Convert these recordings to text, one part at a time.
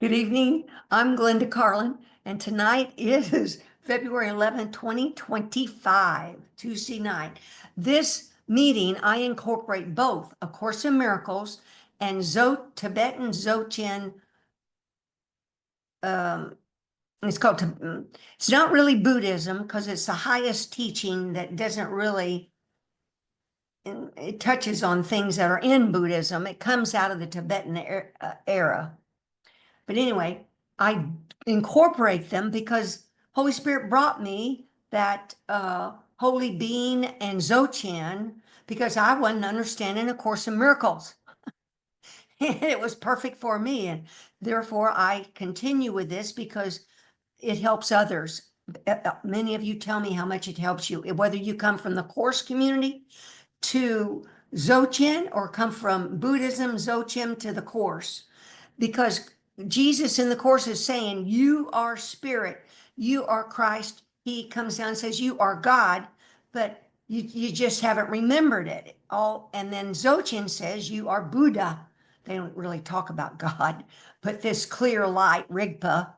Good evening. I'm Glenda Carlin, and tonight is February 11th, 2025, Tuesday night. This meeting, I incorporate both A Course in Miracles and Tibetan Dzogchen. It's called, it's not really Buddhism because it's the highest teaching that doesn't really, it touches on things that are in Buddhism. It comes out of the Tibetan era. But anyway, I incorporate them because Holy Spirit brought me that holy being and Dzogchen because I wasn't understanding A Course in Miracles. And it was perfect for me. And therefore, I continue with this because it helps others. Many of you tell me how much it helps you, whether you come from the Course community to Dzogchen or come from Buddhism, Dzogchen to the Course. Because Jesus in the Course is saying, you are spirit, you are Christ. He comes down and says, you are God, but you just haven't remembered it all. And then Dzogchen says, you are Buddha. They don't really talk about God, but this clear light, Rigpa,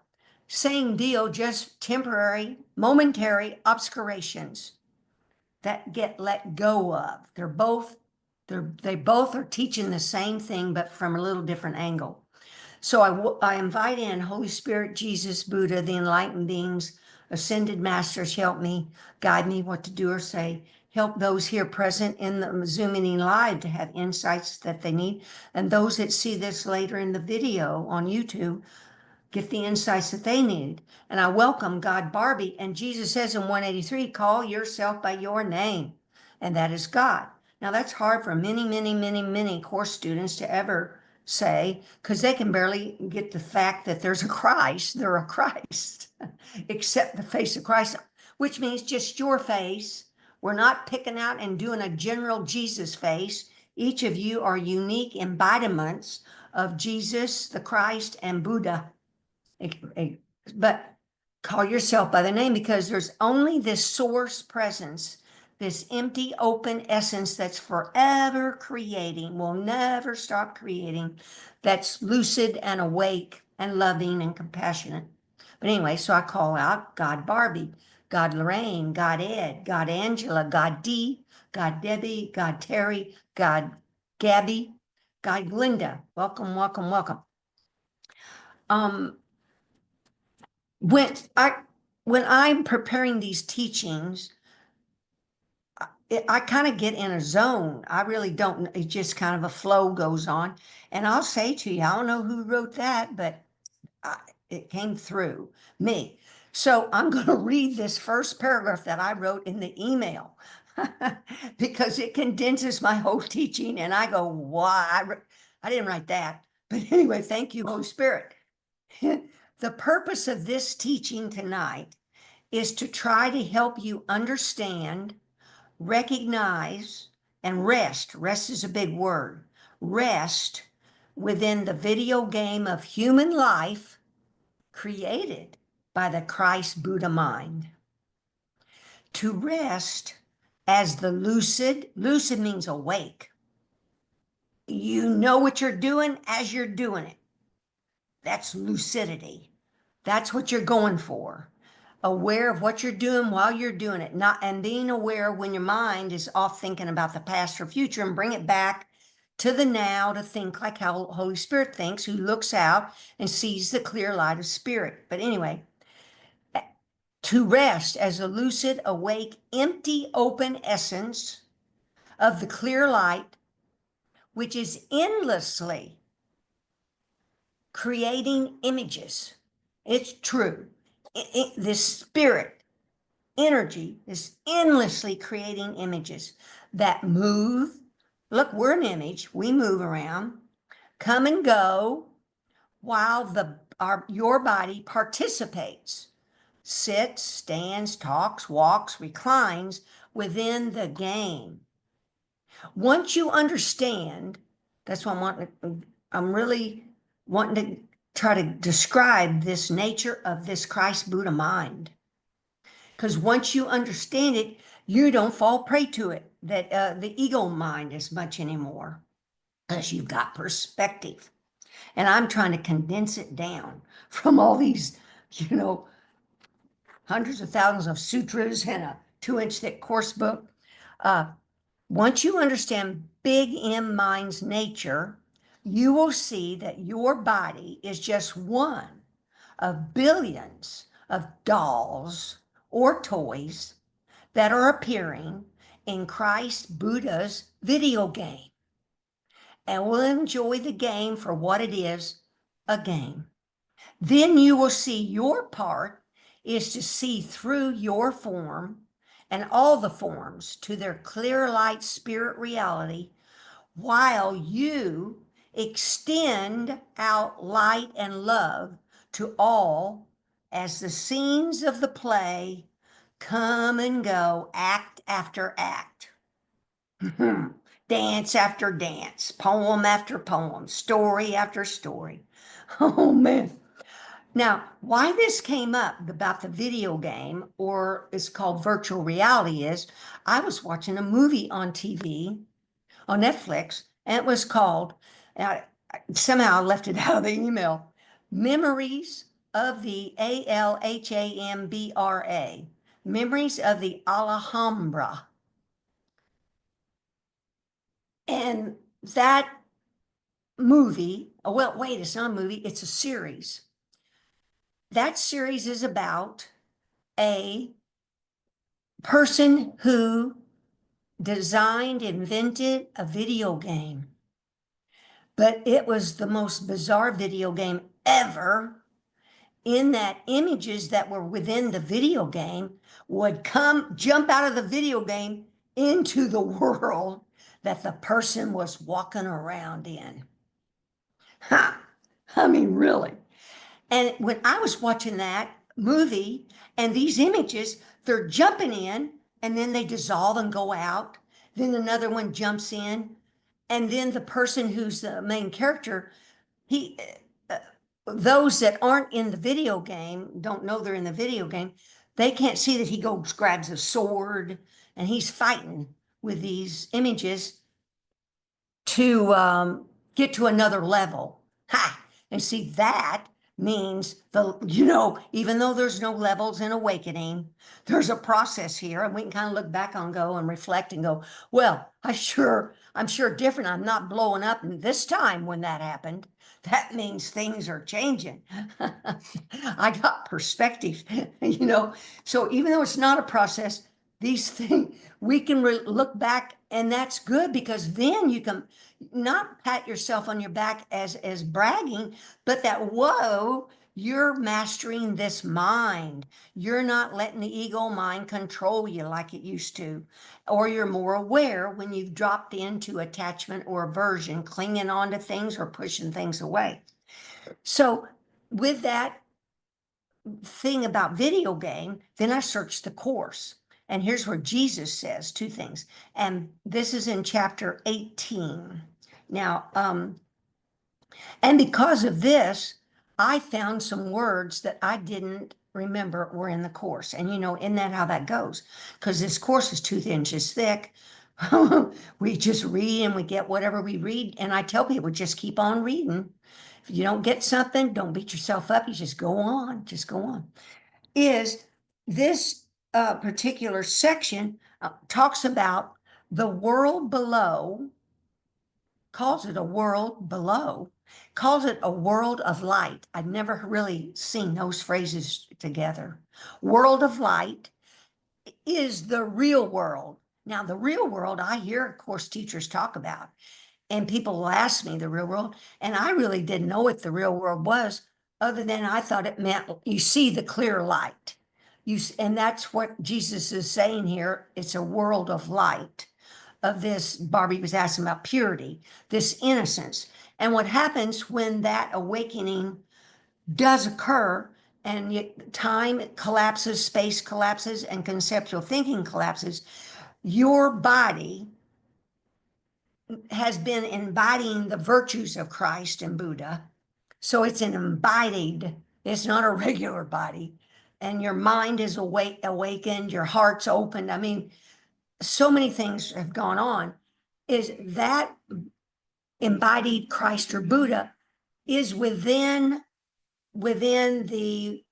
same deal, just temporary, momentary obscurations that get let go of. They both are teaching the same thing, but from a little different angle. So I invite in Holy Spirit, Jesus, Buddha, the enlightened beings, ascended masters, help me, guide me what to do or say. Help those here present in the Zoom meeting live to have insights that they need. And those that see this later in the video on YouTube, get the insights that they need. And I welcome God Barbie. And Jesus says in 183, call yourself by your name. And that is God. Now that's hard for many course students to ever say, because they can barely get the fact that there's a Christ. They're a Christ, except the face of Christ, which means just your face. We're not picking out and doing a general Jesus face. Each of you are unique embodiments of Jesus, the Christ, and Buddha. But call yourself by the name because there's only this source presence, this empty, open essence that's forever creating, will never stop creating, that's lucid and awake and loving and compassionate. But anyway, so I call out God Barbie, God Lorraine, God Ed, God Angela, God Dee, God Debbie, God Terry, God Gabby, God Glenda. Welcome, welcome, welcome. When I'm preparing these teachings, I kind of get in a zone. I really don't. It just kind of a flow goes on, and I'll say to you, I don't know who wrote that, but it came through me. So I'm going to read this first paragraph that I wrote in the email because it condenses my whole teaching, and I go, why? I didn't write that, but anyway, thank you, Holy Spirit. The purpose of this teaching tonight is to try to help you understand, recognize, and rest. Rest is a big word. Rest within the video game of human life created by the Christ Buddha mind. To rest as the lucid means awake. You know what you're doing as you're doing it. That's lucidity. That's what you're going for. Aware of what you're doing while you're doing it, and being aware when your mind is off thinking about the past or future, and bring it back to the now to think like how Holy Spirit thinks, who looks out and sees the clear light of spirit. But anyway, to rest as a lucid, awake, empty, open essence of the clear light, which is endlessly creating images. It's true. This spirit energy is endlessly creating images that move. Look, we're an image. We move around, come and go, while your body participates, sits, stands, talks, walks, reclines within the game. Once you understand, that's what I'm really wanting to try to describe this nature of this Christ Buddha mind. Because once you understand it, you don't fall prey to it, that the ego mind as much anymore, because you've got perspective. And I'm trying to condense it down from all these, hundreds of thousands of sutras and a 2-inch thick course book. Once you understand Big M Mind's nature, you will see that your body is just one of billions of dolls or toys that are appearing in Christ Buddha's video game. And will enjoy the game for what it is, a game. Then you will see your part is to see through your form and all the forms to their clear light spirit reality, while you extend out light and love to all as the scenes of the play come and go, act after act. Dance after dance, poem after poem, story after story. Oh man. Now, why this came up about the video game, or it's called virtual reality, is I was watching a movie on TV, on Netflix, and it was called, somehow I left it out of the email, Memories of the Alhambra, Memories of the Alhambra. And that movie, oh, well, wait, it's not a movie, it's a series. That series is about a person who designed, invented a video game. But it was the most bizarre video game ever, in that images that were within the video game would jump out of the video game into the world that the person was walking around in. Ha! I mean, really. And when I was watching that movie and these images, they're jumping in and then they dissolve and go out. Then another one jumps in. And then the person who's the main character, he, those that aren't in the video game, don't know they're in the video game, they can't see that he goes, grabs a sword and he's fighting with these images to get to another level. Ha! And see, that means even though there's no levels in awakening, there's a process here, and we can kind of look back on, go and reflect and go, well, I'm sure different. I'm not blowing up this time when that happened. That means things are changing. I got perspective, So even though it's not a process, these things, we can look back, and that's good, because then you can not pat yourself on your back as bragging, but that, whoa, you're mastering this mind. You're not letting the ego mind control you like it used to, or you're more aware when you've dropped into attachment or aversion, clinging on to things or pushing things away. So with that thing about video game, then I searched the course. And here's where Jesus says two things. And this is in chapter 18. Now, and because of this, I found some words that I didn't remember were in the course. And isn't that how that goes? Because this course is 2 inches thick. We just read and we get whatever we read. And I tell people, just keep on reading. If you don't get something, don't beat yourself up. You just go on, Is this particular section talks about the world below, calls it a world below, calls it a world of light. I've never really seen those phrases together. World of light is the real world. Now, the real world, I hear, of course, teachers talk about, and people will ask me the real world, and I really didn't know what the real world was, other than I thought it meant you see the clear light. And that's what Jesus is saying here. It's a world of light, of this. Barbie was asking about purity, this innocence. And what happens when that awakening does occur, and time collapses, space collapses, and conceptual thinking collapses, your body has been embodying the virtues of Christ and Buddha. So it's an embodied, it's not a regular body. And your mind is awakened, your heart's opened. I mean, so many things have gone on. Is that embodied Christ or Buddha is within the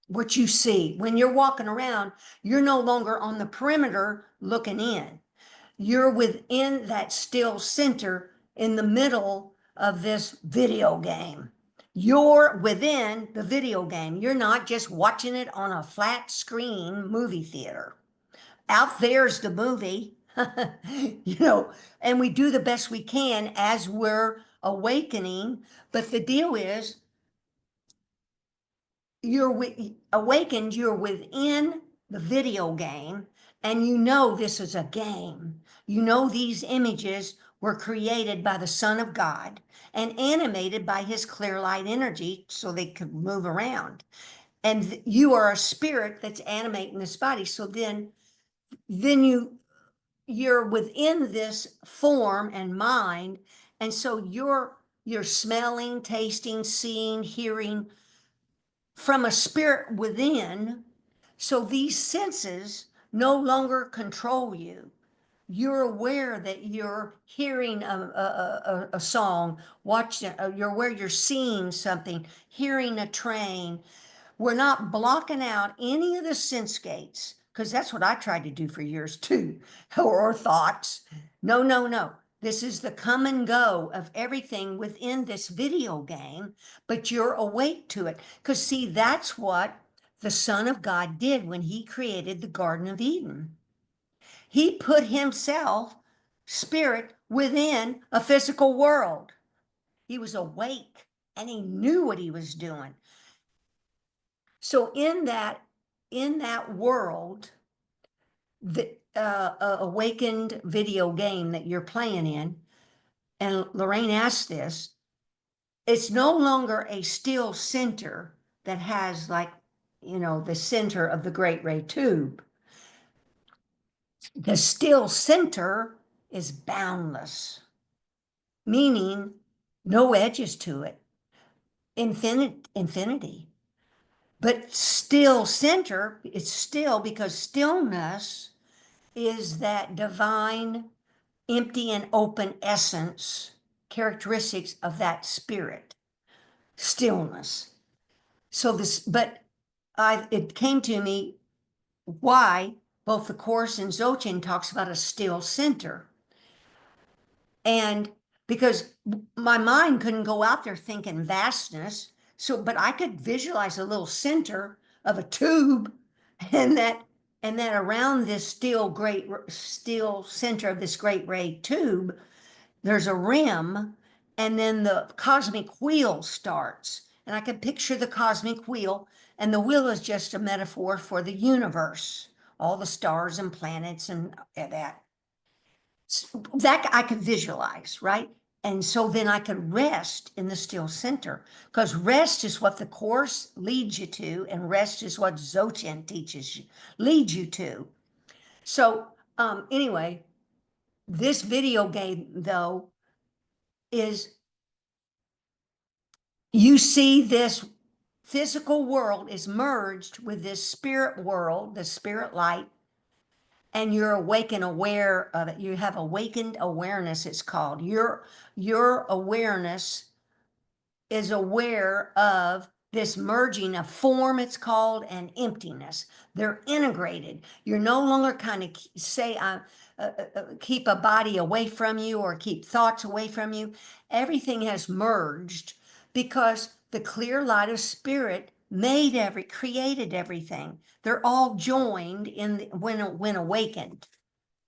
what you see. When you're walking around, you're no longer on the perimeter looking in. You're within that still center in the middle of this video game. You're within the video game. You're not just watching it on a flat screen movie theater. Out there's the movie, and we do the best we can as we're awakening. But the deal is, you're awakened, you're within the video game, and this is a game. These images were created by the Son of God and animated by his clear light energy so they could move around. And you are a spirit that's animating this body. So then you're within this form and mind. And so you're smelling, tasting, seeing, hearing from a spirit within. So these senses no longer control you. You're aware that you're hearing a song, watching, you're aware you're seeing something, hearing a train. We're not blocking out any of the sense gates, because that's what I tried to do for years too, or thoughts. No, no, no. This is the come and go of everything within this video game, but you're awake to it. Because see, that's what the Son of God did when he created the Garden of Eden. He put himself, spirit, within a physical world. He was awake and he knew what he was doing. So in that world, the awakened video game that you're playing in, and Lorraine asked this, it's no longer a still center that has the center of the great ray tube. The still center is boundless, meaning no edges to it, infinity. But still center, it's still, because stillness is that divine, empty and open essence, characteristics of that spirit, stillness. So it came to me why both the Course and Dzogchen talks about a still center. And because my mind couldn't go out there thinking vastness, but I could visualize a little center of a tube, and that around this still center of this great ray tube, there's a rim, and then the cosmic wheel starts. And I could picture the cosmic wheel, and the wheel is just a metaphor for the universe, all the stars and planets and that. That I could visualize, right? And so then I could rest in the still center, because rest is what the Course leads you to, and rest is what Dzogchen leads you to. So anyway, this video game, though, is, you see this physical world is merged with this spirit world, the spirit light, and you're awake and aware of it. You have awakened awareness, it's called. Your awareness is aware of this merging of form, it's called, and emptiness. They're integrated. You're no longer kind of keep a body away from you or keep thoughts away from you. Everything has merged because the clear light of spirit created everything. They're all joined when awakened.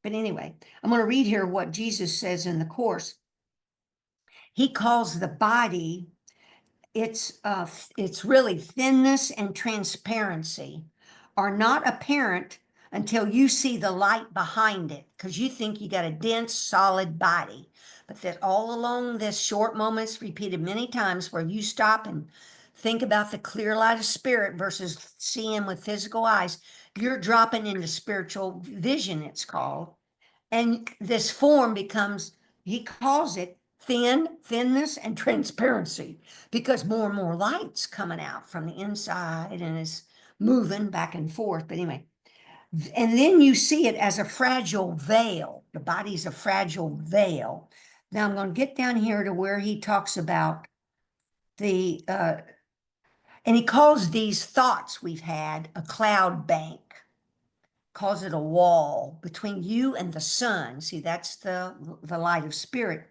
But anyway, I'm going to read here what Jesus says in the Course. He calls the body, it's really thinness and transparency are not apparent until you see the light behind it, because you think you got a dense, solid body. But that all along this short moments, repeated many times, where you stop and think about the clear light of spirit versus seeing with physical eyes, you're dropping into spiritual vision, it's called. And this form becomes, he calls it thinness and transparency, because more and more light's coming out from the inside and is moving back and forth. But anyway, and then you see it as a fragile veil. The body's a fragile veil Now I'm going to get down here to where he talks about the, and he calls these thoughts we've had a cloud bank, calls it a wall between you and the sun. See, that's the light of spirit.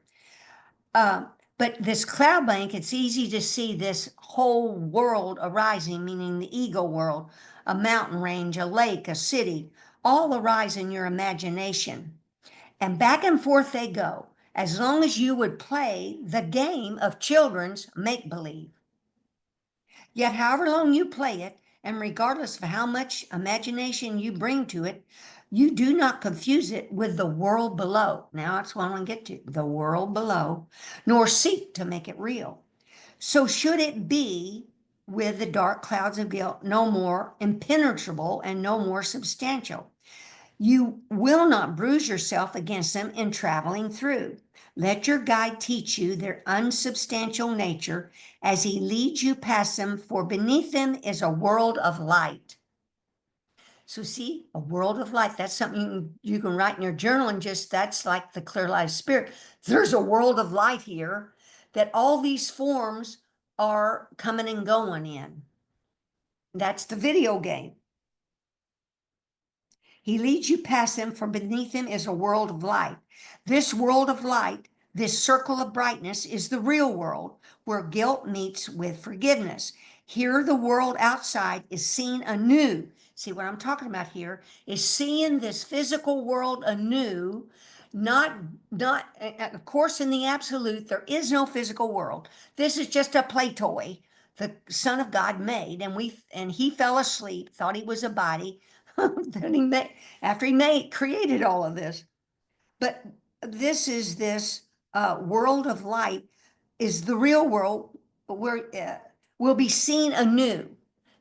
But this cloud bank, it's easy to see this whole world arising, meaning the ego world, a mountain range, a lake, a city, all arise in your imagination. And back and forth they go, as long as you would play the game of children's make believe. Yet, however long you play it, and regardless of how much imagination you bring to it, you do not confuse it with the world below. Now, that's what I want to get to, the world below, nor seek to make it real. So, should it be with the dark clouds of guilt, no more impenetrable and no more substantial? You will not bruise yourself against them in traveling through. Let your guide teach you their unsubstantial nature as he leads you past them, for beneath them is a world of light. So see, a world of light, that's something you can write in your journal, and just that's like the clear light of spirit. There's a world of light here that all these forms are coming and going in. That's the video game. He leads you past them, for beneath him is a world of light. This world of light, this circle of brightness, is the real world where guilt meets with forgiveness. Here, the world outside is seen anew. See, what I'm talking about here is seeing this physical world anew. Not, of course, in the absolute, there is no physical world. This is just a play toy the Son of God made, and he fell asleep, thought he was a body. Then after he created all of this. But this world of light is the real world where will be seen anew.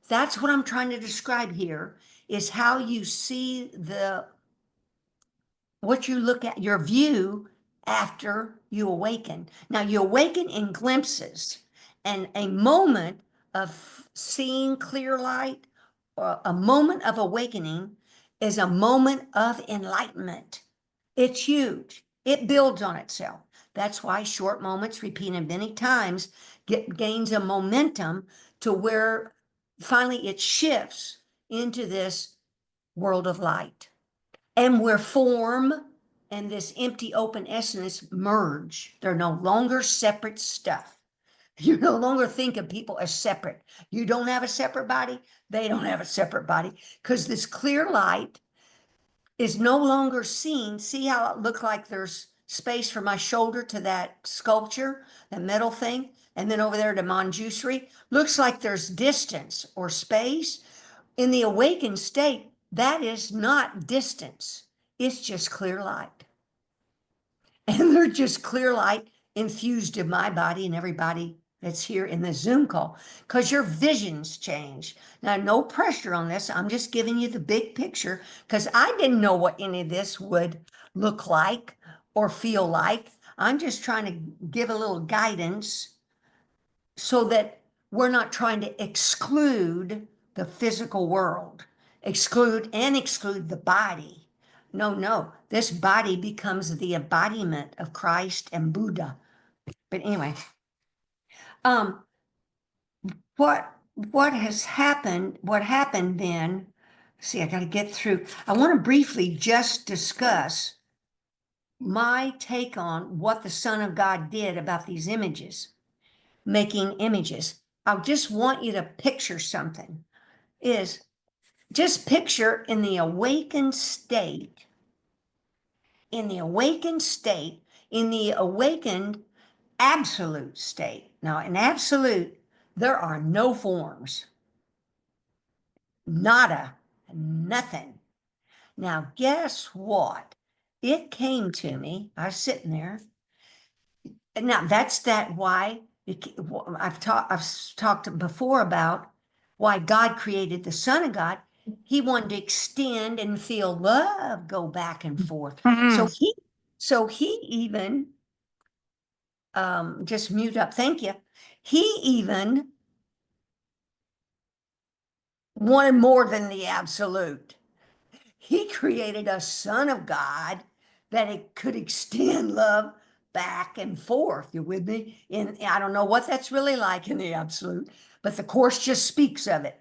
That's what I'm trying to describe here, is how you see what you look at, your view after you awaken. Now you awaken in glimpses, and a moment of seeing clear light, or a moment of awakening, is a moment of enlightenment. It's huge. It builds on itself. That's why short moments repeated many times gains a momentum to where finally it shifts into this world of light, and where form and this empty open essence merge. They're no longer separate stuff. You no longer think of people as separate. You don't have a separate body. They don't have a separate body, because this clear light is no longer seen. See how it looked like there's space from my shoulder to that sculpture, that metal thing, and then over there to Manjushri? Looks like there's distance or space. In the awakened state, that is not distance. It's just clear light. And they're just clear light infused in my body and everybody that's here in the Zoom call, because your visions change. Now, no pressure on this. I'm just giving you the big picture, because I didn't know what any of this would look like or feel like. I'm just trying to give a little guidance so that we're not trying to exclude the physical world, exclude the body. No, this body becomes the embodiment of Christ and Buddha. But anyway, what has happened, what happened then, see, I got to get through. I want to briefly just discuss my take on what the Son of God did about these images, making images. I just want you to picture something, is just picture in the awakened state, in the awakened absolute state. Now, in absolute, there are no forms, nada, nothing. Now, guess what? It came to me, I was sitting there. Now, that's why I've talked before about why God created the Son of God. He wanted to extend and feel love go back and forth. So he even, just mute up, thank you. He even wanted more than the absolute. He created a Son of God that it could extend love back and forth. You with me? And I don't know what that's really like in the absolute, but the Course just speaks of it.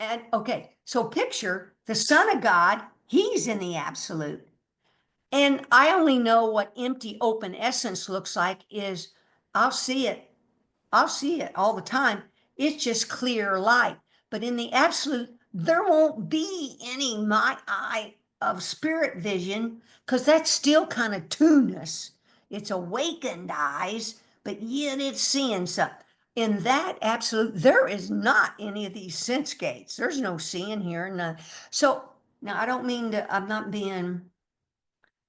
And okay, so picture the Son of God, he's in the absolute. And I only know what empty open essence looks like is I'll see it. I'll see it all the time. It's just clear light. But in the absolute, there won't be any my eye of spirit vision because that's still kind of two-ness. It's awakened eyes, but yet it's seeing something. In that absolute, there is not any of these sense gates. There's no seeing here. None. So now I don't mean to, I'm not being,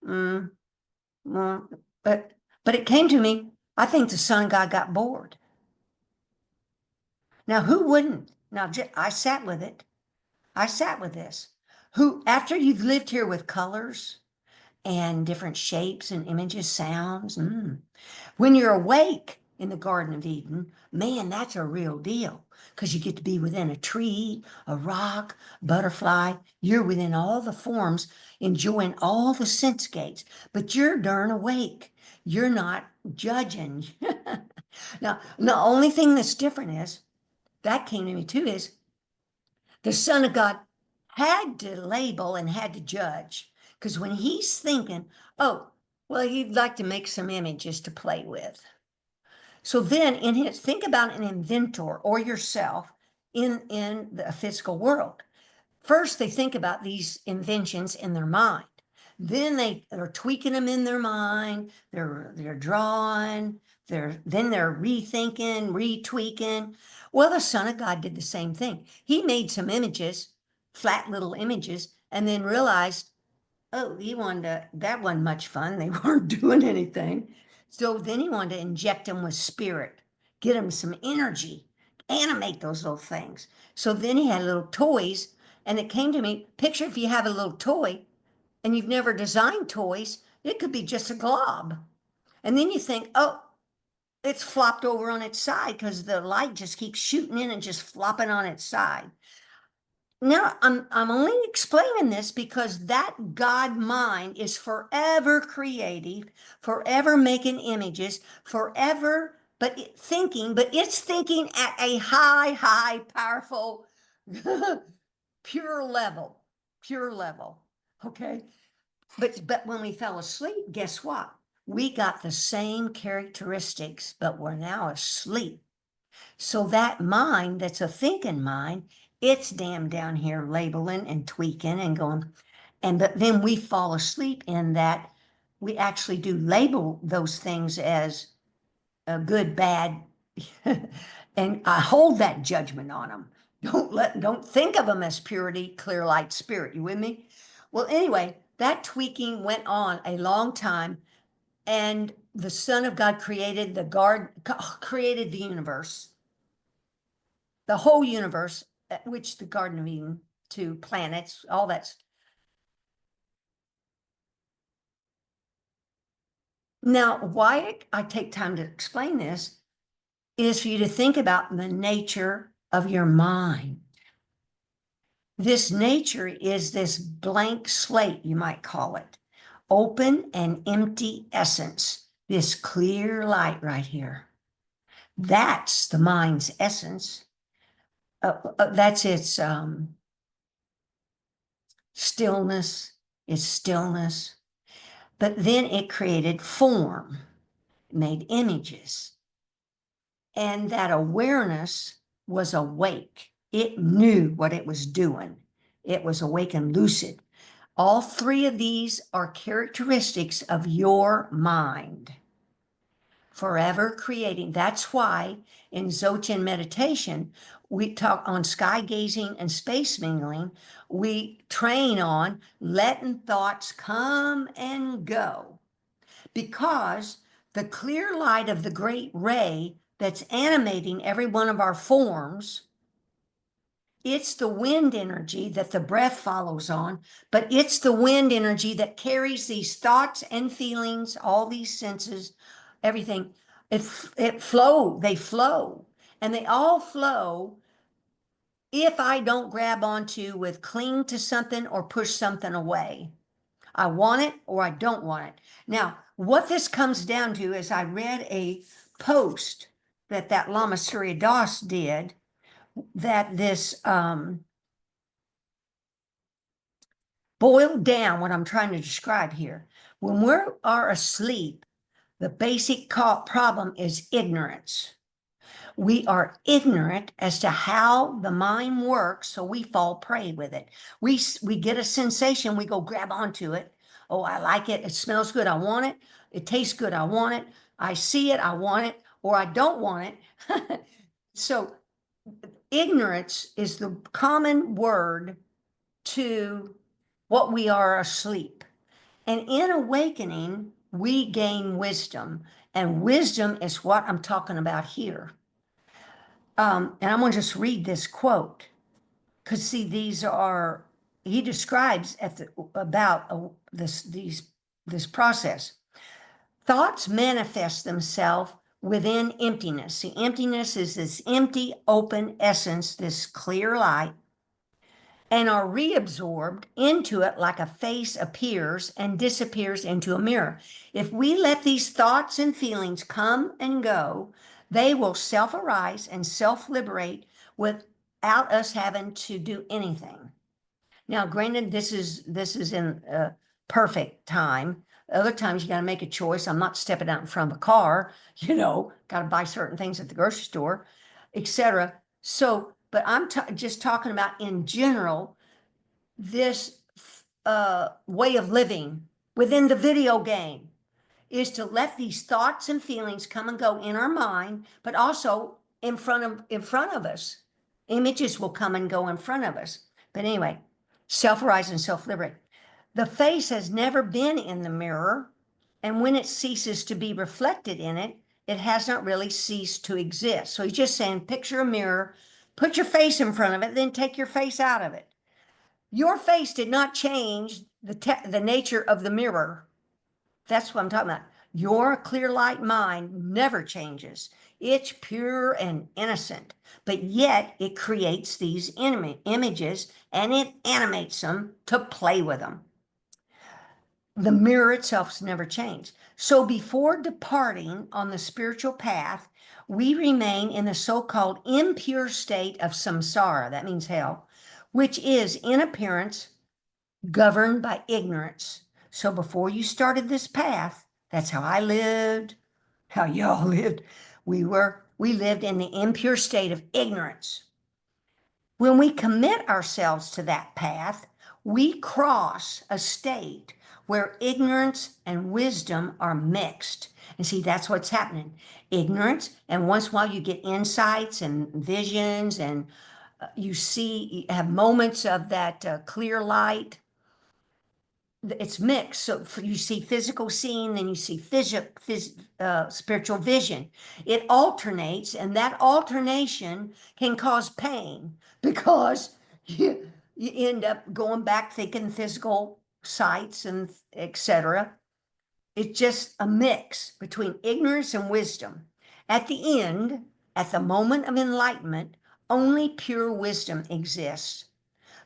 mm, well, but it came to me. I think the Son of God got bored. Now, who wouldn't? Now, I sat with it. I sat with this. Who, after you've lived here with colors and different shapes and images, sounds, when you're awake in the Garden of Eden, man, that's a real deal because you get to be within a tree, a rock, butterfly. You're within all the forms, enjoying all the sense gates, but you're darn awake. You're not judging. Now, the only thing that's different is that came to me too is the Son of God had to label and had to judge because when he's thinking, oh, well, he'd like to make some images to play with. So then in his, think about an inventor or yourself in the physical world. First, they think about these inventions in their mind. Then they are tweaking them in their mind. They're drawing. Then they're rethinking, retweaking. Well, the Son of God did the same thing. He made some images, flat little images, and then realized, oh, that wasn't much fun. They weren't doing anything. So then he wanted to inject them with spirit, get them some energy, animate those little things. So then he had little toys, and it came to me, picture if you have a little toy and you've never designed toys, it could be just a glob. And then you think, oh, it's flopped over on its side because the light just keeps shooting in and just flopping on its side. Now, I'm only explaining this because that God mind is forever creative, forever making images, forever but it's thinking at a high, powerful, pure level, pure level. Okay. But when we fell asleep, guess what? We got the same characteristics, but we're now asleep. So that mind that's a thinking mind, it's damn down here labeling and tweaking and going. But then we fall asleep in that we actually do label those things as a good, bad, and I hold that judgment on them. Don't think of them as purity, clear light, spirit. You with me? Well, anyway, that tweaking went on a long time, and the Son of God created created the universe, the whole universe, which the Garden of Eden, two planets, all that's. Now, why I take time to explain this is for you to think about the nature of your mind. This nature is this blank slate, you might call it, open and empty essence, this clear light right here. That's the mind's essence. That's its stillness, its stillness. But then it created form, made images. And that awareness was awake. It knew what it was doing. It was awake and lucid. All three of these are characteristics of your mind. Forever creating. That's why in Dzogchen meditation, we talk on sky gazing and space mingling. We train on letting thoughts come and go because the clear light of the great ray that's animating every one of our forms, it's the wind energy that the breath follows on, but it's the wind energy that carries these thoughts and feelings, all these senses, everything. They flow, and they all flow if I don't grab onto with cling to something or push something away. I want it or I don't want it. Now, what this comes down to is I read a post that Lama Surya Das did, that this boiled down what I'm trying to describe here. When we are asleep, the basic problem is ignorance. We are ignorant as to how the mind works, so we fall prey with it. We get a sensation, we go grab onto it. Oh, I like it. It smells good. I want it. It tastes good. I want it. I see it. I want it, or I don't want it. So ignorance is the common word to what we are asleep. And in awakening, we gain wisdom. And wisdom is what I'm talking about here. And I'm going to just read this quote, because see, these are, he describes about this process. Thoughts manifest themselves within emptiness. See, emptiness is this empty, open essence, this clear light, and are reabsorbed into it like a face appears and disappears into a mirror. If we let these thoughts and feelings come and go, they will self-arise and self-liberate without us having to do anything. Now, granted, this is in perfect time. Other times you got to make a choice. I'm not stepping out in front of a car, got to buy certain things at the grocery store, etc. So, but I'm just talking about in general, this way of living within the video game is to let these thoughts and feelings come and go in our mind, but also in front of us. Images will come and go in front of us. But anyway, self-arise and self-liberate. The face has never been in the mirror, and when it ceases to be reflected in it, it has not really ceased to exist. So he's just saying, picture a mirror, put your face in front of it, then take your face out of it. Your face did not change the nature of the mirror. That's what I'm talking about. Your clear light mind never changes. It's pure and innocent, but yet it creates these images and it animates them to play with them. The mirror itself has never changed. So before departing on the spiritual path, we remain in the so-called impure state of samsara, that means hell, which is in appearance governed by ignorance. So before you started this path, that's how I lived, how y'all lived. We lived in the impure state of ignorance. When we commit ourselves to that path, we cross a state where ignorance and wisdom are mixed. And see, that's what's happening. Ignorance, and once in a while you get insights and visions, and you have moments of that clear light. It's mixed. So you see physical seeing, then you see spiritual vision. It alternates, and that alternation can cause pain because you end up going back thinking physical sights and etc. It's just a mix between ignorance and wisdom. At the end, at the moment of enlightenment, only pure wisdom exists.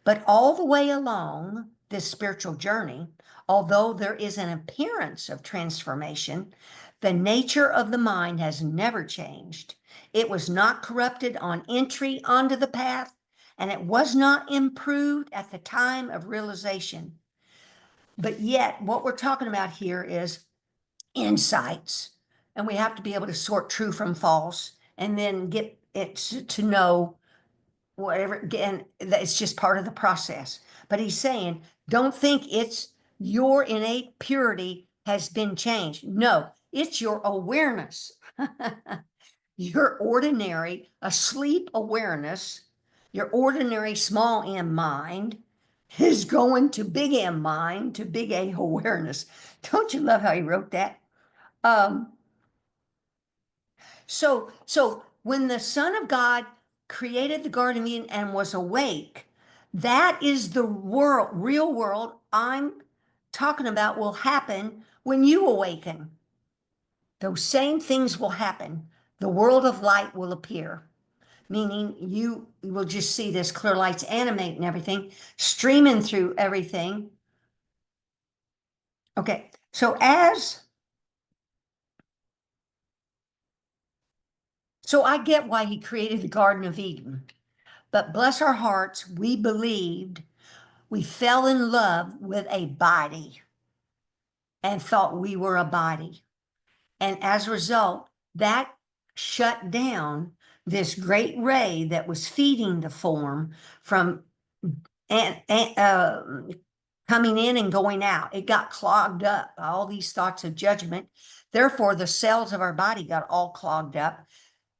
But all the way along this spiritual journey, although there is an appearance of transformation, the nature of the mind has never changed. It was not corrupted on entry onto the path, and it was not improved at the time of realization. But yet, what we're talking about here is insights, and we have to be able to sort true from false, and then get it to know whatever, and it's just part of the process. But he's saying, don't think it's your innate purity has been changed. No, it's your awareness. Your ordinary asleep awareness, your ordinary small m mind is going to big M mind, to big A awareness. Don't you love how he wrote that? So when the Son of God created the Garden of Eden and was awake, that is the world, real world I'm talking about will happen when you awaken. Those same things will happen. The world of light will appear, meaning you will just see this clear lights animate and everything, streaming through everything. Okay, so I get why he created the Garden of Eden, but bless our hearts, we believed we fell in love with a body and thought we were a body. And as a result, that shut down this great ray that was feeding the form from and coming in and going out. It got clogged up by all these thoughts of judgment. Therefore, the cells of our body got all clogged up.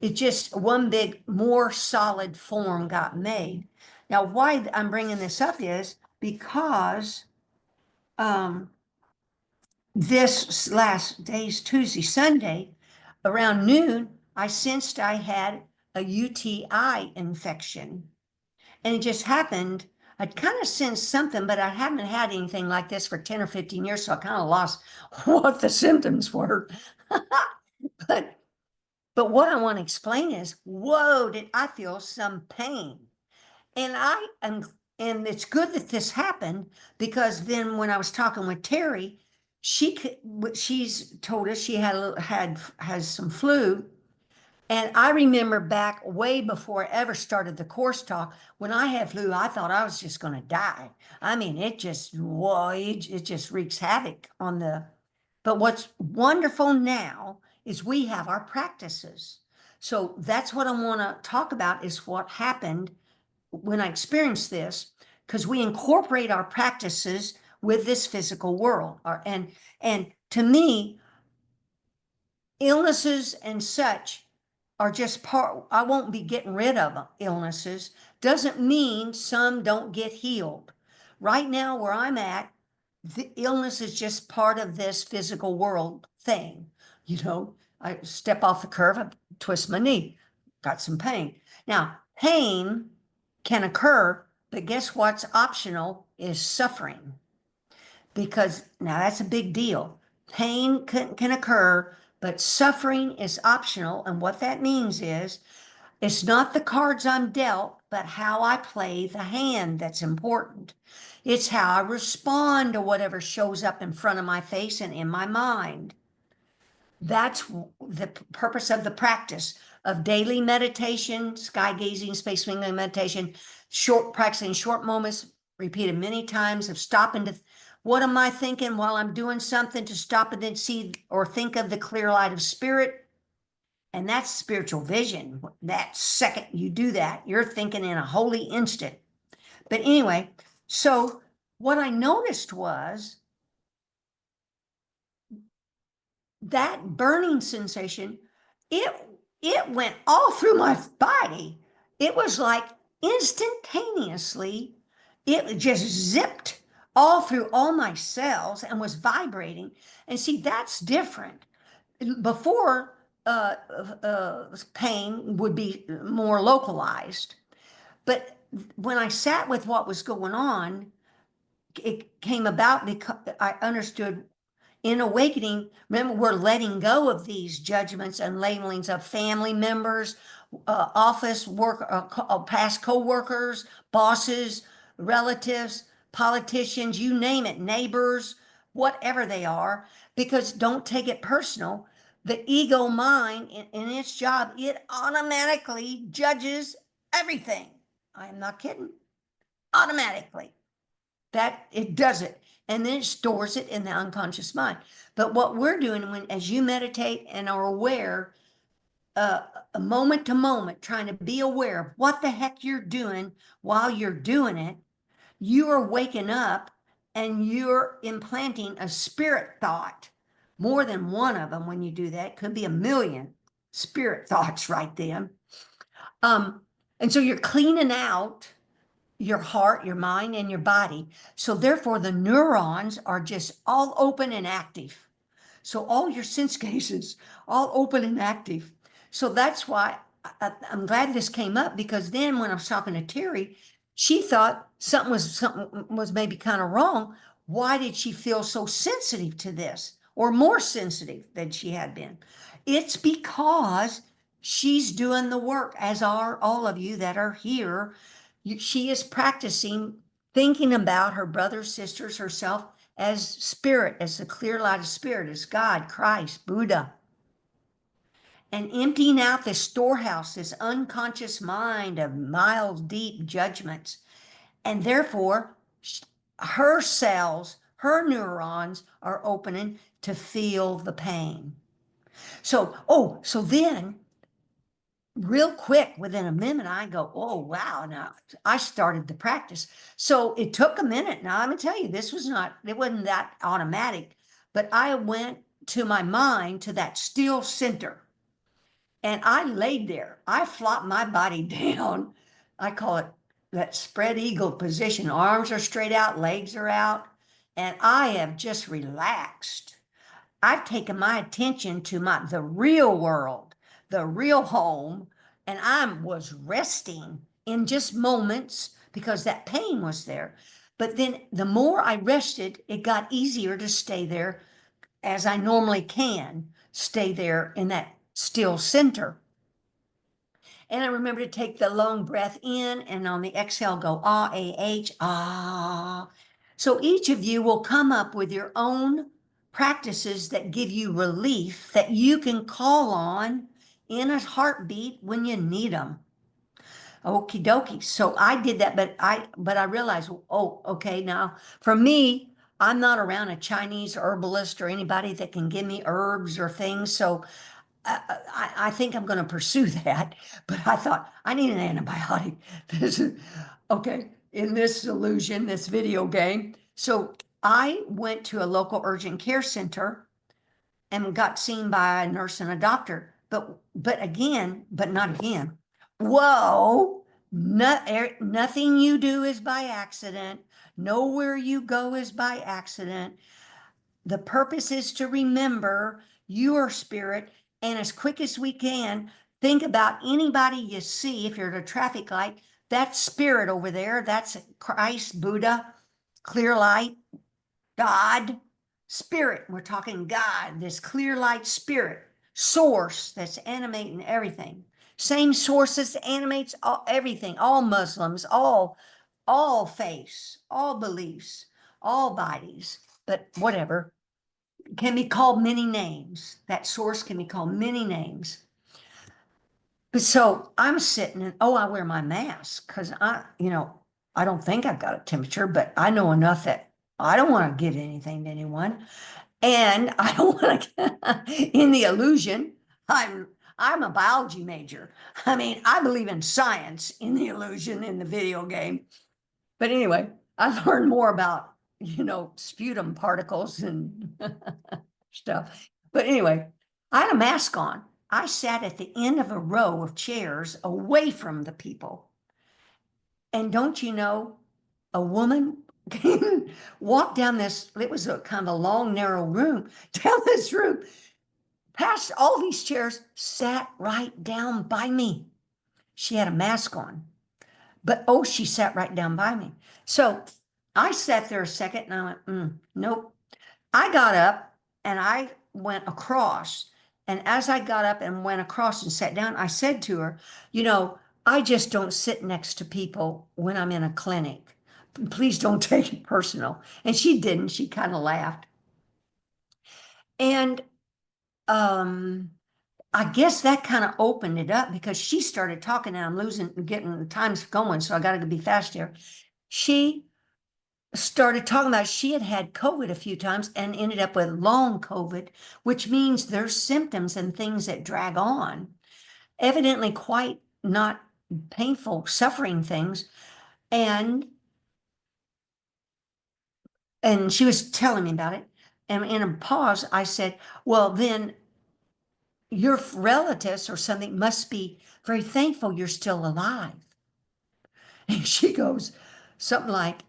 It just one big, more solid form got made. Now, why I'm bringing this up is because um, this last day's Tuesday, Sunday, around noon, I sensed I had a UTI infection. And it just happened. I'd kind of sensed something, but I haven't had anything like this for 10 or 15 years. So I kind of lost what the symptoms were. but but what I want to explain is, whoa, did I feel some pain? And I am, and it's good that this happened because then when I was talking with Terry, she's told us she has some flu. And I remember back way before I ever started the course talk, when I had flu, I thought I was just going to die. I mean, it just, whoa, it just wreaks havoc on the, but what's wonderful now is we have our practices. So that's what I want to talk about is what happened when I experienced this, because we incorporate our practices with this physical world. And to me, illnesses and such are just part, I won't be getting rid of illnesses. Doesn't mean some don't get healed. Right now, where I'm at, the illness is just part of this physical world thing. You know, I step off the curve, I twist my knee, got some pain. Now, pain can occur, but guess what's optional is suffering. Because now that's a big deal. Pain can occur, but suffering is optional. And what that means is it's not the cards I'm dealt, but how I play the hand that's important. It's how I respond to whatever shows up in front of my face and in my mind. That's the purpose of the practice of daily meditation, sky gazing, space winging meditation, practicing short moments, repeated many times, of stopping to, what am I thinking while I'm doing something, to stop and then see or think of the clear light of spirit. And that's spiritual vision. That second you do that, you're thinking in a holy instant. But anyway, so what I noticed was that burning sensation, it it went all through my body. It was like instantaneously, it just zipped all through all my cells and was vibrating. And see, that's different. Before, pain would be more localized. But when I sat with what was going on, it came about because I understood in awakening. Remember, we're letting go of these judgments and labelings of family members, office work, past co-workers, bosses, relatives, politicians, you name it, neighbors, whatever they are, because don't take it personal. The ego mind in its job, it automatically judges everything. I am not kidding. Automatically. That it does it, and then it stores it in the unconscious mind. But what we're doing when, as you meditate and are aware, a moment to moment, trying to be aware of what the heck you're doing while you're doing it, you are waking up and you're implanting a spirit thought, more than one of them. When you do that, could be a million spirit thoughts right then. And so you're cleaning out your heart, your mind, and your body. So therefore, the neurons are just all open and active. So all your sense cases, all open and active. So that's why I'm glad this came up, because then when I was talking to Terry, she thought something was maybe kind of wrong. Why did she feel so sensitive to this, or more sensitive than she had been? It's because she's doing the work, as are all of you that are here. She is practicing thinking about her brothers, sisters, herself, as spirit, as the clear light of spirit, as God, Christ, Buddha, and emptying out this storehouse, this unconscious mind of miles deep judgments. And therefore, her cells, her neurons are opening to feel the pain. So then real quick, within a minute, I go, oh, wow. Now I started the practice. So it took a minute. Now I'm gonna tell you, it wasn't that automatic, but I went to my mind to that still center. And I laid there. I flopped my body down. I call it that spread eagle position. Arms are straight out, legs are out. And I have just relaxed. I've taken my attention to the real world, the real home, and I was resting in just moments because that pain was there. But then the more I rested, it got easier to stay there as I normally can, stay there in that still center. And I remember to take the long breath in and on the exhale go ah, ah. So each of you will come up with your own practices that give you relief that you can call on in a heartbeat when you need them. Okie dokie. So I did that, but I realized, oh, okay, now for me, I'm not around a Chinese herbalist or anybody that can give me herbs or things. So I think I'm going to pursue that, but I thought I need an antibiotic. This is okay in this illusion, this video game. So I went to a local urgent care center and got seen by a nurse and a doctor. But not again. Whoa, nothing you do is by accident. Nowhere you go is by accident. The purpose is to remember your spirit, and as quick as we can, think about anybody you see. If you're at a traffic light, that spirit over there, that's Christ, Buddha, clear light, God, spirit. We're talking God, this clear light spirit, source that's animating everything. Same source that animates everything, all Muslims, all faiths, all beliefs, all bodies, but whatever. Can be called many names. That source can be called many names. But so I'm sitting and, I wear my mask because I don't think I've got a temperature, but I know enough that I don't want to give anything to anyone. And I don't want to, in the illusion, I'm a biology major. I mean, I believe in science in the illusion in the video game. But anyway, I learned more about, sputum particles and stuff. But anyway, I had a mask on. I sat at the end of a row of chairs away from the people. And don't you know, a woman walked down this, it was a kind of a long, narrow room, down this room, past all these chairs, sat right down by me. She had a mask on, but she sat right down by me. So I sat there a second and I went, nope. I got up and I went across. And as I got up and went across and sat down, I said to her, I just don't sit next to people when I'm in a clinic. Please don't take it personal. And she didn't. She kind of laughed. And I guess that kind of opened it up because she started talking and I'm getting the time's going. So I got to be fast here. She started talking about she had had COVID a few times and ended up with long COVID, which means there's symptoms and things that drag on, evidently quite not painful, suffering things. And she was telling me about it. And in a pause, I said, well, then your relatives or something must be very thankful you're still alive. And she goes something like,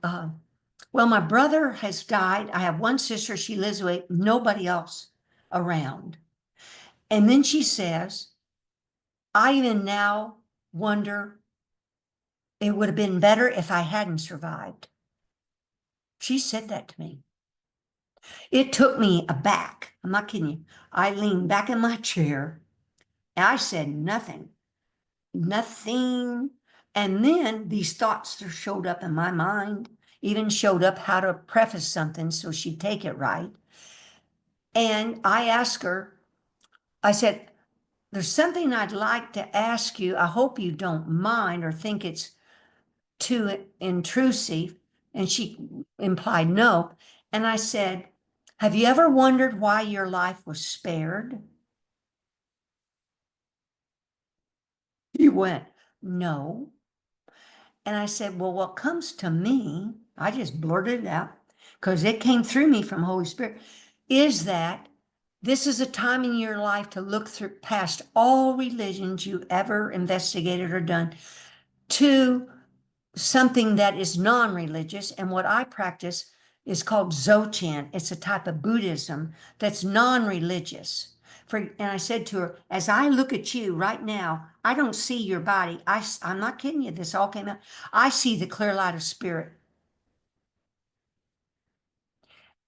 well, my brother has died. I have one sister, she lives with nobody else around. And then she says, I even now wonder it would have been better if I hadn't survived. She said that to me. It took me aback. I'm not kidding you. I leaned back in my chair and I said nothing. And then these thoughts showed up in my mind. even showed up how to preface something so she'd take it right. And I asked her, I said, there's something I'd like to ask you. I hope you don't mind or think it's too intrusive. And she implied no. And I said, have you ever wondered why your life was spared? You went, no. And I said, well, what comes to me, I just blurted it out because it came through me from Holy Spirit, is that this is a time in your life to look through past all religions you ever investigated or done to something that is non-religious. And what I practice is called Dzogchen. It's a type of Buddhism that's non-religious. And I said to her, as I look at you right now, I don't see your body. I'm not kidding you. This all came out. I see the clear light of spirit.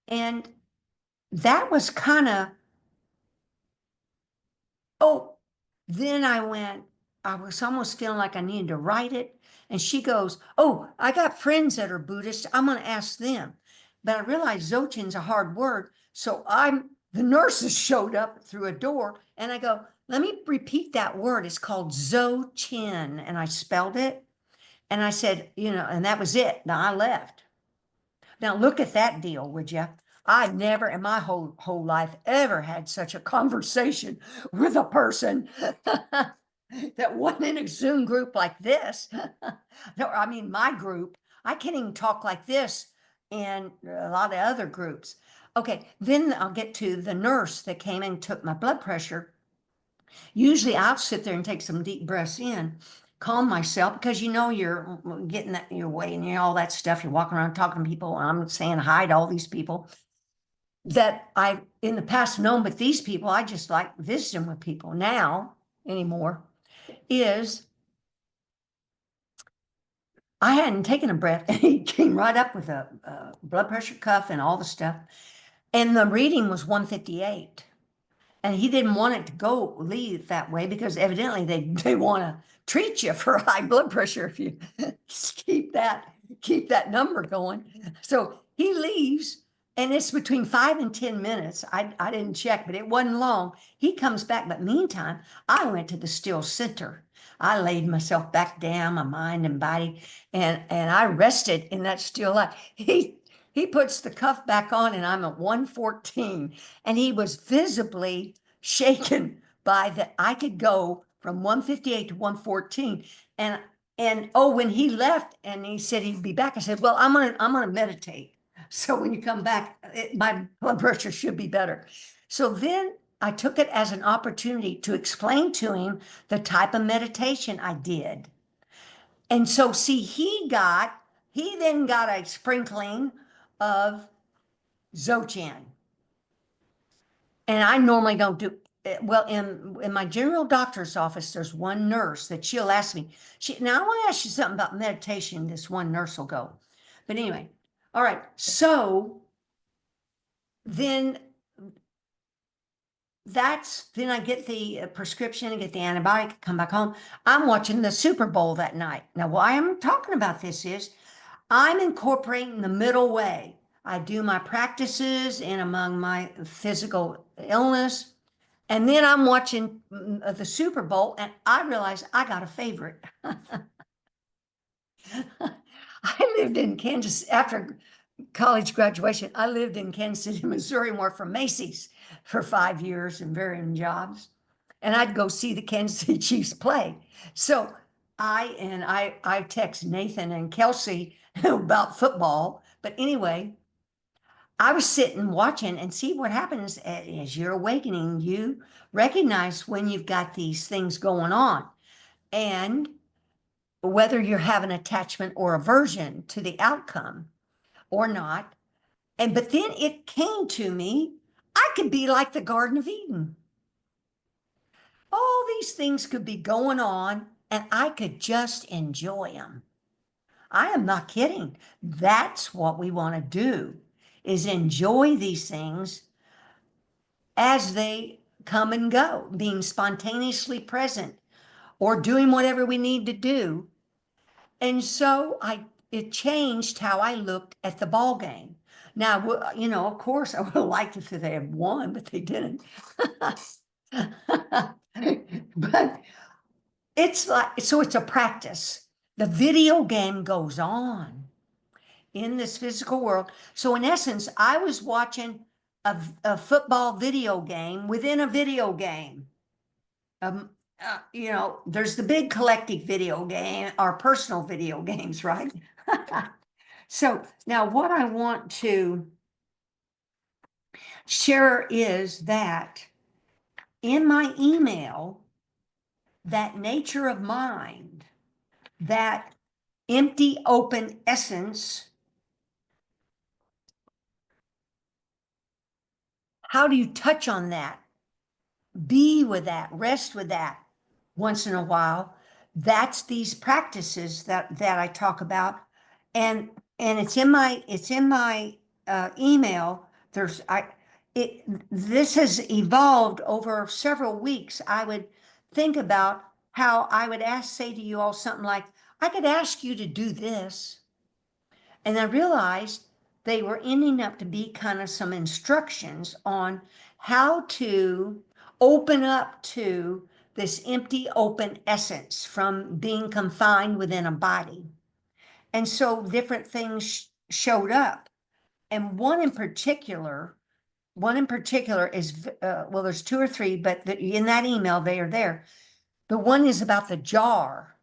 And that was kind of, oh, then I was almost feeling like I needed to write it. And she goes, oh, I got friends that are Buddhist. I'm going to ask them. But I realized Dzogchen's a hard word. So the nurses showed up through a door and I go, let me repeat that word. It's called Dzogchen. And I spelled it. And I said, and that was it. Now I left. Now look at that deal, would you? I never in my whole life ever had such a conversation with a person that wasn't in a Zoom group like this. No, I mean, my group, I can't even talk like this in a lot of other groups. Okay, then I'll get to the nurse that came and took my blood pressure. Usually I'll sit there and take some deep breaths in, calm myself, because you're getting that your way and all that stuff. You're walking around talking to people. And I'm saying hi to all these people that I in the past known, but these people I just like visiting with people now anymore. Is I hadn't taken a breath and he came right up with a blood pressure cuff and all the stuff. And the reading was 158. And he didn't want it to leave that way because evidently they want to treat you for high blood pressure if you keep that number going. So he leaves and it's between 5 and 10 minutes. I didn't check, but it wasn't long. He comes back, but meantime, I went to the still center. I laid myself back down, my mind and body, and I rested in that still light. He puts the cuff back on and I'm at 114 and he was visibly shaken by that I could go from 158 to 114. And oh, when he left and he said he'd be back, I said, well, I'm gonna meditate. So when you come back, my blood pressure should be better. So then I took it as an opportunity to explain to him the type of meditation I did. And so see, he then got a sprinkling of Dzogchen. And I normally don't do well in my general doctor's office. There's one nurse that she'll ask me. Now I want to ask you something about meditation. This one nurse will go, but anyway, all right. So then then I get the prescription and get the antibiotic. Come back home. I'm watching the Super Bowl that night. Now, why I'm talking about this is I'm incorporating the middle way. I do my practices in among my physical illness. And then I'm watching the Super Bowl and I realize I got a favorite. I lived in Kansas after college graduation. I lived in Kansas City, Missouri, and worked for Macy's for 5 years in varying jobs. And I'd go see the Kansas City Chiefs play. So I text Nathan and Kelsey about football. But anyway, I was sitting watching and see what happens as you're awakening. You recognize when you've got these things going on and whether you're having attachment or aversion to the outcome or not. But then it came to me, I could be like the Garden of Eden. All these things could be going on and I could just enjoy them. I am not kidding. That's what we want to do, is enjoy these things as they come and go, being spontaneously present or doing whatever we need to do. And so it changed how I looked at the ball game. Now, you know, of course, I would have liked if they had won, but they didn't. But it's like, so it's a practice. The video game goes on in this physical world. So in essence, I was watching a football video game within a video game. Um, you know, there's the big collective video game, our personal video games, right? So now what I want to share is that in my email, that nature of mind, that empty, open essence, how do you touch on that? Be with that, rest with that once in a while. That's these practices that I talk about. And it's in my email. There's I it This has evolved over several weeks. I would think about how I would say to you all something like, I could ask you to do this. And I realized they were ending up to be kind of some instructions on how to open up to this empty, open essence from being confined within a body. And so different things showed up. And one in particular is, well, there's two or three, but in that email, they are there. The one is about the jar,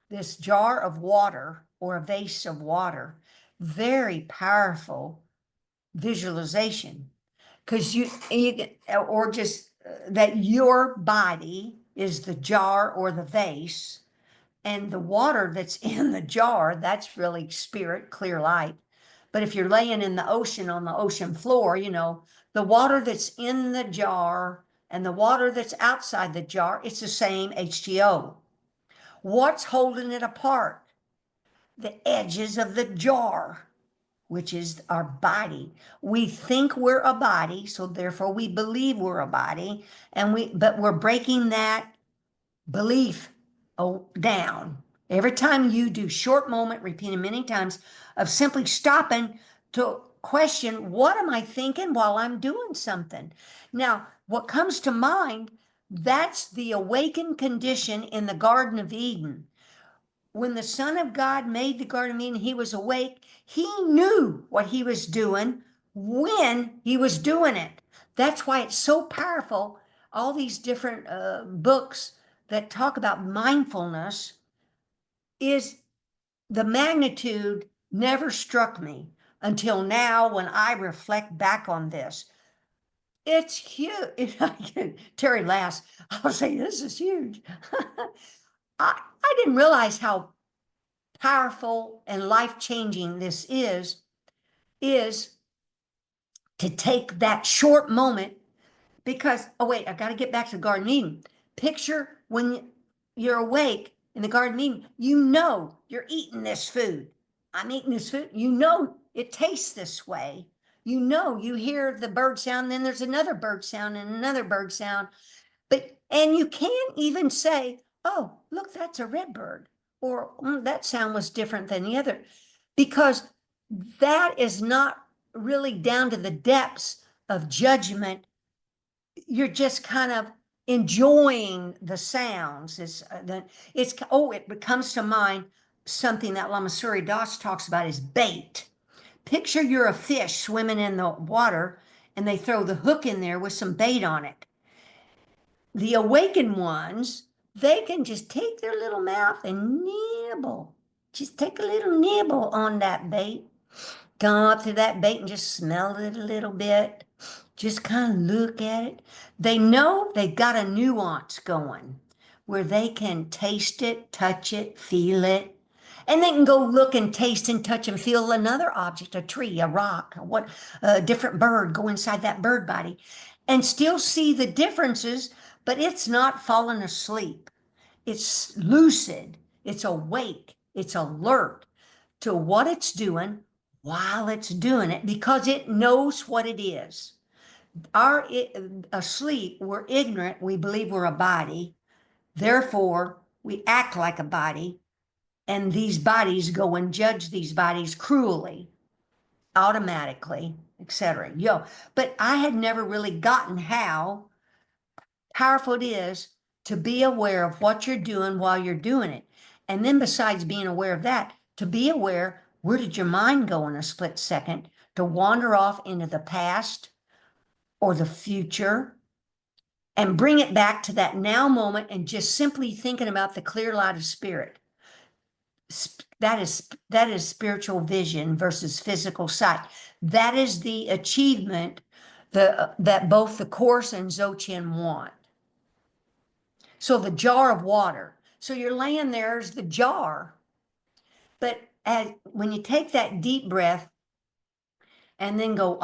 this jar of water or a vase of water. Very powerful visualization, because or just that your body is the jar or the vase, and the water that's in the jar, that's really spirit, clear light. But if you're laying in the ocean on the ocean floor, you know, the water that's in the jar and the water that's outside the jar, it's the same H2O. What's holding it apart? The edges of the jar, which is our body. We think we're a body, so therefore we believe we're a body, but we're breaking that belief down. Every time you do short moment, repeated many times, of simply stopping to question, what am I thinking while I'm doing something? Now, what comes to mind, that's the awakened condition in the Garden of Eden. When the Son of God made the Garden of Eden, he was awake. He knew what he was doing when he was doing it. That's why it's so powerful. All these different books that talk about mindfulness, is the magnitude never struck me until now when I reflect back on this. It's huge. Terry laughs. I'll say, this is huge. I didn't realize how powerful and life-changing this is to take that short moment. Because, oh wait, I got to get back to the Garden of Eden. Picture when you're awake in the Garden of Eden, you know you're eating this food. I'm eating this food. You know it tastes this way. You know, you hear the bird sound, then there's another bird sound and another bird sound. And you can't even say, oh, look, that's a red bird, or that sound was different than the other, because that is not really down to the depths of judgment. You're just kind of enjoying the sounds. It comes to mind something that Lama Surya Das talks about is bait. Picture you're a fish swimming in the water and they throw the hook in there with some bait on it. The awakened ones, they can just take their little mouth and nibble. Just take a little nibble on that bait. Come up to that bait and just smell it a little bit. Just kind of look at it. They know they've got a nuance going where they can taste it, touch it, feel it. And they can go look and taste and touch and feel another object, a tree, a rock, a different bird, go inside that bird body and still see the differences, but it's not falling asleep. It's lucid, it's awake, it's alert to what it's doing while it's doing it, because it knows what it is. Asleep, we're ignorant, we believe we're a body, therefore we act like a body. And these bodies go and judge these bodies cruelly, automatically, etc. But I had never really gotten how powerful it is to be aware of what you're doing while you're doing it. And then besides being aware of that, to be aware, where did your mind go in a split second, to wander off into the past or the future and bring it back to that now moment and just simply thinking about the clear light of spirit. That is spiritual vision versus physical sight. That is the achievement that both the Course and Dzogchen want. So the jar of water. So you're laying there as the jar. But when you take that deep breath and then go,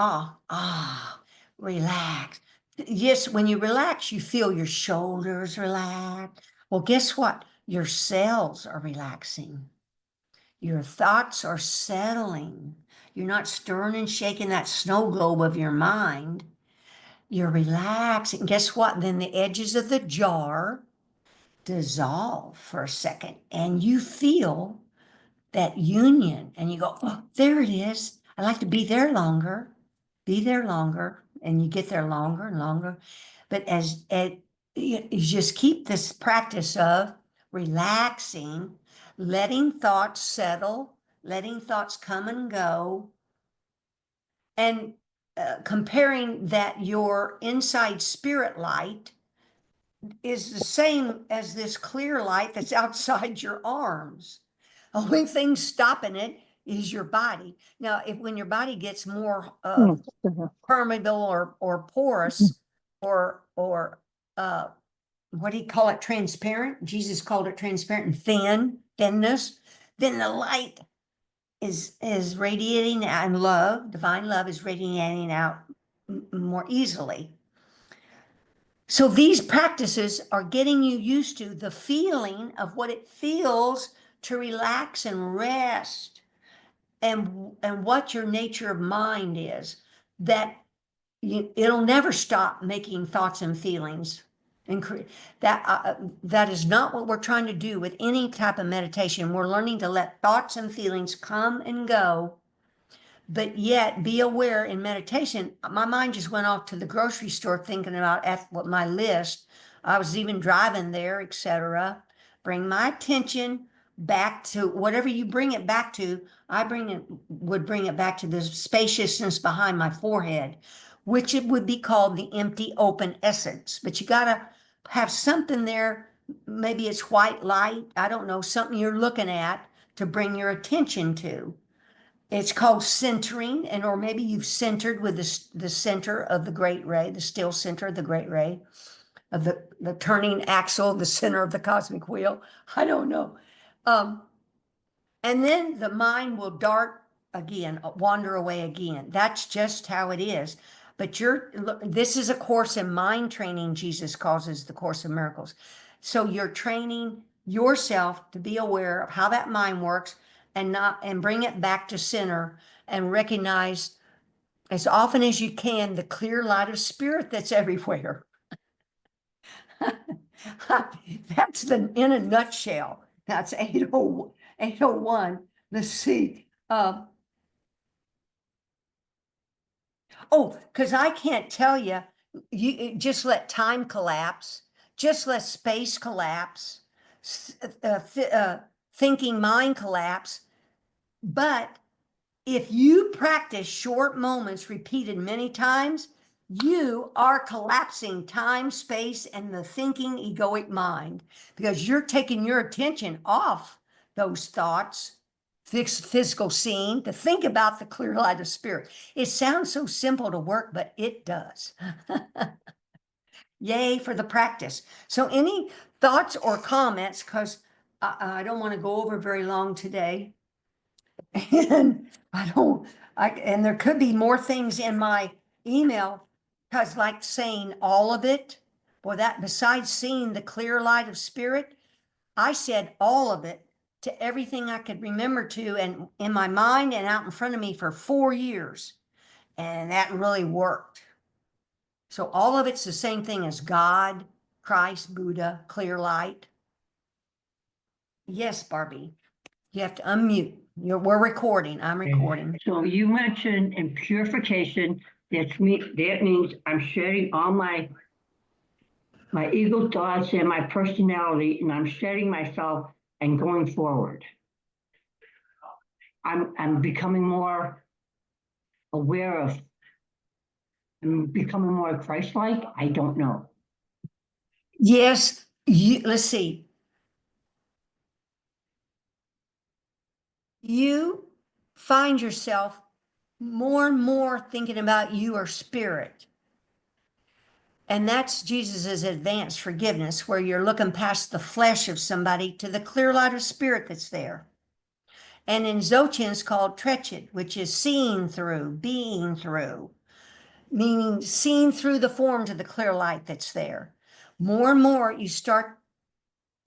relax. Yes, when you relax, you feel your shoulders relax. Well, guess what? Your cells are relaxing. Your thoughts are settling. You're not stirring and shaking that snow globe of your mind. You're relaxing. Guess what? Then the edges of the jar dissolve for a second and you feel that union and you go, oh, there it is. I like to be there longer, and you get there longer and longer. But as you just keep this practice of relaxing, letting thoughts settle, letting thoughts come and go, and comparing that your inside spirit light is the same as this clear light that's outside your arms. Only thing stopping it is your body. Now, when your body gets more permeable or porous or what do you call it? Transparent. Jesus called it transparent and thinness. Then the light is radiating, and love, divine love, is radiating out more easily. So these practices are getting you used to the feeling of what it feels to relax and rest, and what your nature of mind is, that it'll never stop making thoughts and feelings. And that is not what we're trying to do with any type of meditation. We're learning to let thoughts and feelings come and go, but yet be aware in meditation. My mind just went off to the grocery store thinking about what my list. I was even driving there, etc. Bring my attention back to whatever you bring it back to. Would bring it back to the spaciousness behind my forehead, which it would be called the empty open essence. But you got to have something there. Maybe it's white light. I don't know, something you're looking at to bring your attention to. It's called centering, or maybe you've centered with the center of the great ray, the still center of the great ray, of the turning axle, the center of the cosmic wheel. I don't know. And then the mind will dart again, wander away again. That's just how it is. But this is a course in mind training. Jesus calls it the Course of Miracles. So you're training yourself to be aware of how that mind works, and bring it back to center, and recognize as often as you can the clear light of spirit that's everywhere. That's in a nutshell. That's 801. Let's see. Because I can't tell you, just let time collapse, just let space collapse, thinking mind collapse. But if you practice short moments repeated many times, you are collapsing time, space, and the thinking egoic mind, because you're taking your attention off those thoughts, physical scene, to think about the clear light of spirit. It sounds so simple to work, but it does. Yay for the practice. So any thoughts or comments, because I don't want to go over very long today. And and there could be more things in my email, because like saying all of it, or that besides seeing the clear light of spirit, I said all of it to everything I could remember to, and in my mind and out in front of me for 4 years. And that really worked. So all of it's the same thing as God, Christ, Buddha, clear light. Yes, Barbie. You have to unmute. We're recording. I'm recording. So you mentioned in purification, that means I'm shedding all my ego thoughts and my personality, and I'm shedding myself and going forward. I'm becoming more aware of, I'm becoming more Christ-like. I don't know. Yes, let's see. You find yourself more and more thinking about you or spirit. And that's Jesus's advanced forgiveness, where you're looking past the flesh of somebody to the clear light of spirit that's there. And in Dzogchen, it's called Trechet, which is seeing through, being through, meaning seeing through the form to the clear light that's there. More and more, you start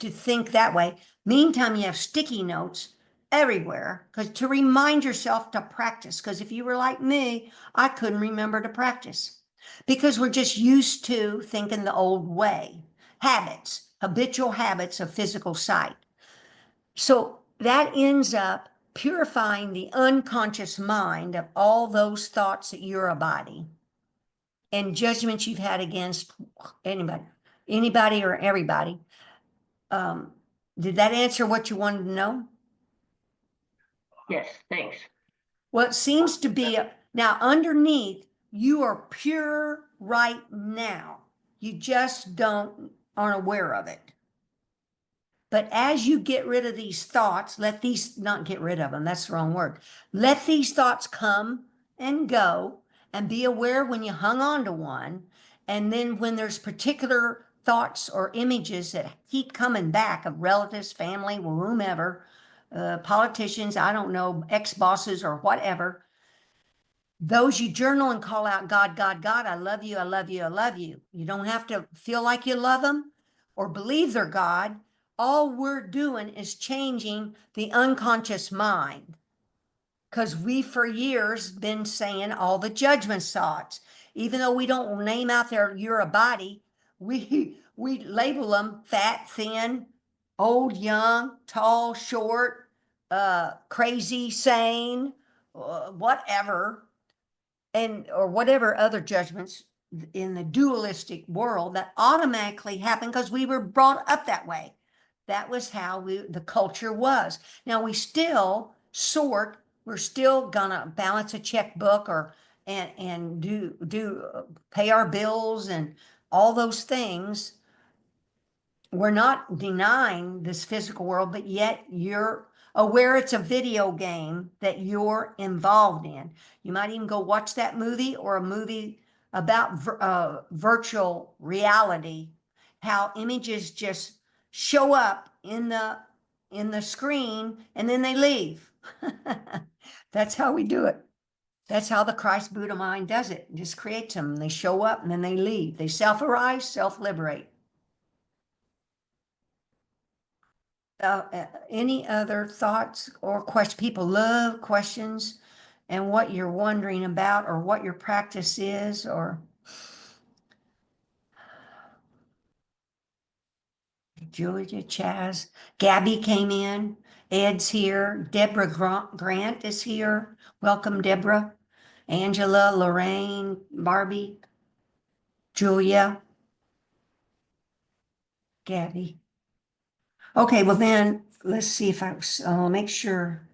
to think that way. Meantime, you have sticky notes everywhere because to remind yourself to practice. Because if you were like me, I couldn't remember to practice because we're just used to thinking the old way. Habits, habitual habits of physical sight. So that ends up purifying the unconscious mind of all those thoughts that you're a body and judgments you've had against anybody or everybody. Did that answer what you wanted to know? Yes, thanks. Well, it seems to be now underneath, you are pure right now. You just aren't aware of it. But as you get rid of these thoughts, not get rid of them, that's the wrong word. Let these thoughts come and go and be aware when you hung on to one. And then when there's particular thoughts or images that keep coming back of relatives, family, whomever, politicians, I don't know, ex-bosses or whatever, those you journal and call out, God, God, God, I love you, I love you, I love you. You don't have to feel like you love them or believe they're God. All we're doing is changing the unconscious mind because we for years been saying all the judgment thoughts. Even though we don't name out there, you're a body, we label them fat, thin, old, young, tall, short, crazy, sane, whatever, and or whatever other judgments in the dualistic world that automatically happen because we were brought up that way. That was how the culture was. Now we still sort, we're still gonna balance a checkbook or and pay our bills and all those things. We're not denying this physical world, but yet you're aware it's a video game that you're involved in. You might even go watch that movie or a movie about virtual reality, how images just show up in the screen and then they leave. That's how we do it. That's how the Christ Buddha mind does it. It just creates them. They show up and then they leave. They self-arise, self-liberate. Any other thoughts or questions? People love questions and what you're wondering about or what your practice is or Julia, Chaz, Gabby came in, Ed's here, Deborah Grant is here. Welcome, Deborah. Angela, Lorraine, Barbie, Julia, Gabby. Okay, well then, let's see if I'll make sure.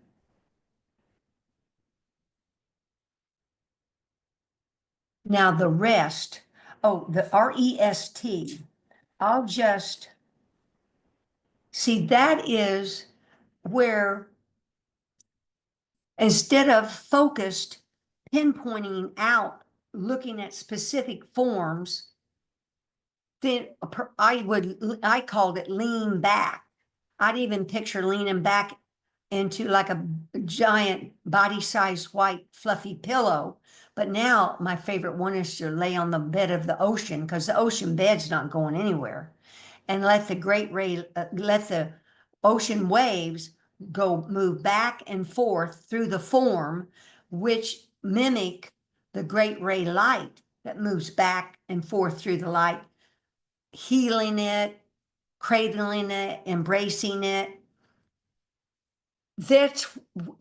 Now the rest, the REST, I'll just, see, that is where instead of focused, pinpointing out, looking at specific forms, then I called it lean back. I'd even picture leaning back into like a giant body-sized white fluffy pillow. But now my favorite one is to lay on the bed of the ocean because the ocean bed's not going anywhere. And let the ocean waves move back and forth through the form, which mimic the great ray light that moves back and forth through the light, healing it, cradling it, embracing it. that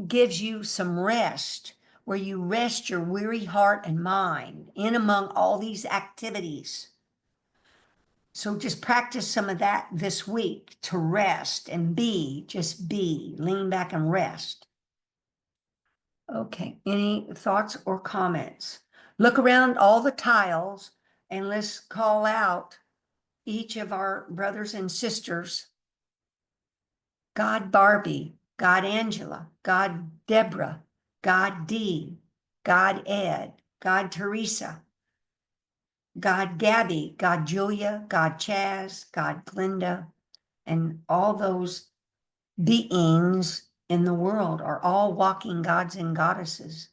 gives you some rest, where you rest your weary heart and mind in among all these activities. So just practice some of that this week to rest and just be, lean back and rest. Okay, any thoughts or comments? Look around all the tiles and let's call out each of our brothers and sisters. God Barbie, God Angela, God Deborah, God Dee, God Ed, God Teresa, God Gabby, God Julia, God Chaz, God Glinda, and all those beings in the world are all walking gods and goddesses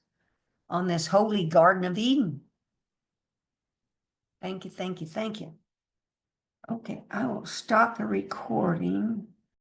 on this holy Garden of Eden. Thank you, thank you, thank you. Okay, I will stop the recording.